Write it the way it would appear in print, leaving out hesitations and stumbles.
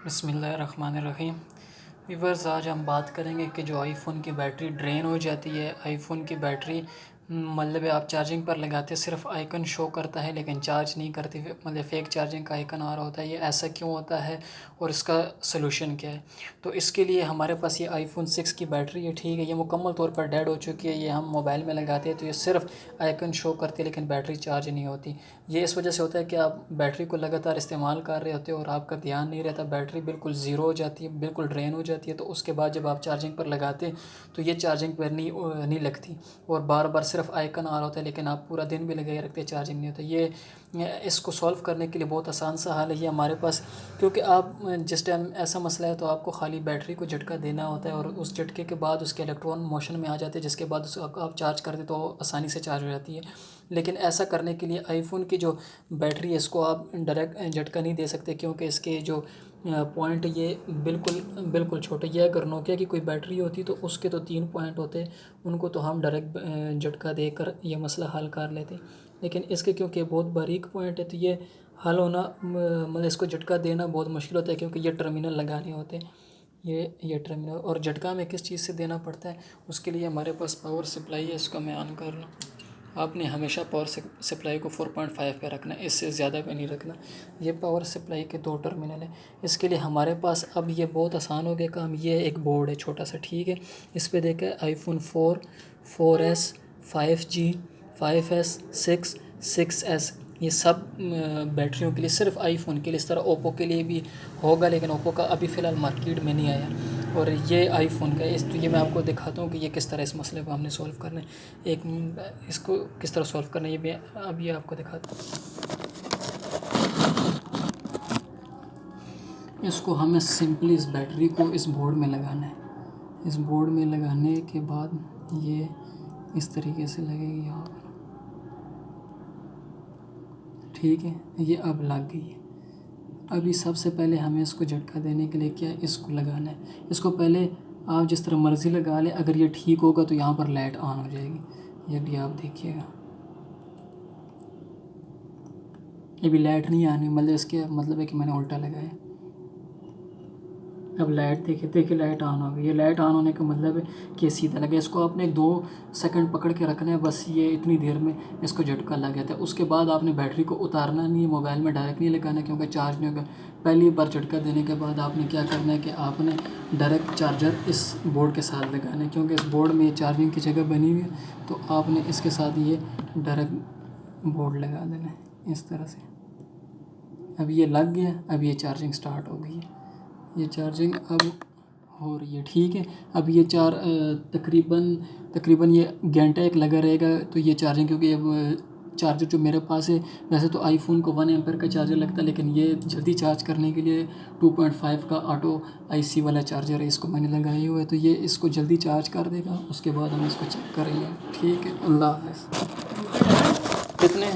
बिस्मिल्लाहिर्रहमानिर्रहीम। व्यूअर्स, आज हम बात करेंगे कि जो आईफ़ोन की बैटरी ड्रेन हो जाती है। आईफ़ोन की बैटरी मतलब आप चार्जिंग पर लगाते सिर्फ आइकन शो करता है लेकिन चार्ज नहीं करती, मतलब फ़ेक चार्जिंग का आइकन आ रहा होता है। ये ऐसा क्यों होता है और इसका सलूशन क्या है? तो इसके लिए हमारे पास ये आईफ़ोन 6 की बैटरी है, ठीक है। ये मुकम्मल तौर पर डेड हो चुकी है। ये हम मोबाइल में लगाते हैं तो ये सिर्फ आइकन शो करती है लेकिन बैटरी चार्ज नहीं होती। ये इस वजह से होता है कि आप बैटरी को लगातार इस्तेमाल कर रहे होते हो और आपका ध्यान नहीं रहता, बैटरी बिल्कुल ज़ीरो हो जाती है, बिल्कुल ड्रेन हो जाती है। तो उसके बाद जब आप चार्जिंग पर लगाते हैं तो ये चार्जिंग पर नहीं लगती और बार बार सिर्फ आइकन आ रहा होता है लेकिन आप पूरा दिन भी लगाए रखते हैं, चार्जिंग नहीं होता। ये इसको सॉल्व करने के लिए बहुत आसान सा हल है ये हमारे पास, क्योंकि आप जिस टाइम ऐसा मसला है तो आपको खाली बैटरी को झटका देना होता है और उस झटके के बाद उसके इलेक्ट्रॉन मोशन में आ जाते हैं, जिसके बाद उसको आप चार्ज करते तो आसानी से चार्ज हो जाती है। लेकिन ऐसा करने के लिए आईफ़ोन की जो बैटरी है इसको आप डायरेक्ट झटका नहीं दे सकते, क्योंकि इसके जो पॉइंट ये बिल्कुल बिल्कुल छोटे। ये अगर नोकिया की कोई बैटरी होती तो उसके तो 3 पॉइंट होते, उनको तो हम डायरेक्ट झटका देकर ये मसला हल कर लेते। लेकिन इसके क्योंकि बहुत बारीक पॉइंट है तो ये हल होना मतलब इसको झटका देना बहुत मुश्किल होता है, क्योंकि ये टर्मिनल लगाने होते हैं। ये टर्मिनल और झटका में किस चीज़ से देना पड़ता है, उसके लिए हमारे पास पावर सप्लाई है। इसको मैं ऑन कर लूँ। आपने हमेशा पावर सप्लाई को 4.5 पे रखना है, इससे ज़्यादा पे नहीं रखना। ये पावर सप्लाई के 2 टर्मिनल है। इसके लिए हमारे पास अब ये बहुत आसान हो गया काम। ये एक बोर्ड है छोटा सा, ठीक है। इस पे देखें iPhone 4, 4S, 5G, 5S, 6, 6S, ये सब बैटरियों के लिए, सिर्फ आईफ़ोन के लिए। इस तरह ओप्पो के लिए भी होगा लेकिन ओप्पो का अभी फ़िलहाल मार्केट में नहीं आया। और ये आईफ़ोन का तो ये मैं आपको दिखाता हूँ कि ये किस तरह इस मसले को हमने सॉल्व करना है। इसको किस तरह सॉल्व करना है ये मैं अभी आपको दिखाता हूँ। इसको हमें सिंपली इस बैटरी को इस बोर्ड में लगाना है। इस बोर्ड में लगाने के बाद ये इस तरीके से लगेगी यहाँ पर, ठीक है। ये अब लग गई है। अभी सबसे पहले हमें इसको झटका देने के लिए क्या है, इसको लगाना है। इसको पहले आप जिस तरह मर्ज़ी लगा लें, अगर ये ठीक होगा तो यहाँ पर लाइट ऑन हो जाएगी। ये भी आप देखिएगा, ये भी लाइट नहीं आनी, मतलब इसके मतलब है कि मैंने उल्टा लगाया। अब लाइट देखिए लाइट ऑन हो गई। ये लाइट ऑन होने का मतलब है कि सीधा लगे। इसको आपने 2 सेकंड पकड़ के रखना है, बस ये इतनी देर में इसको झटका लग गया था। उसके बाद आपने बैटरी को उतारना नहीं है, मोबाइल में डायरेक्ट नहीं लगाना क्योंकि चार्ज नहीं होगा। पहली बार झटका देने के बाद आपने क्या करना है कि आपने डायरेक्ट चार्जर इस बोर्ड के साथ लगाना है, क्योंकि इस बोर्ड में ये चार्जिंग की जगह बनी हुई है। तो आपने इसके साथ ये डायरेक्ट बोर्ड लगा देना है इस तरह से। अब ये लग गया, अब ये चार्जिंग स्टार्ट हो गई है। ये चार्जिंग अब हो रही है, ठीक है। अब ये तकरीबन ये घंटा एक लगा रहेगा तो ये चार्जिंग, क्योंकि अब चार्जर जो मेरे पास है, वैसे तो आईफ़ोन को 1 एम्पेयर का चार्जर लगता है लेकिन ये जल्दी चार्ज करने के लिए 2.5 का ऑटो IC वाला चार्जर है, इसको मैंने लगाया हुआ है। तो ये इसको जल्दी चार्ज कर देगा। उसके बाद हम इसको चेक करेंगे, ठीक है। अल्लाह हाफ़िज़। कितने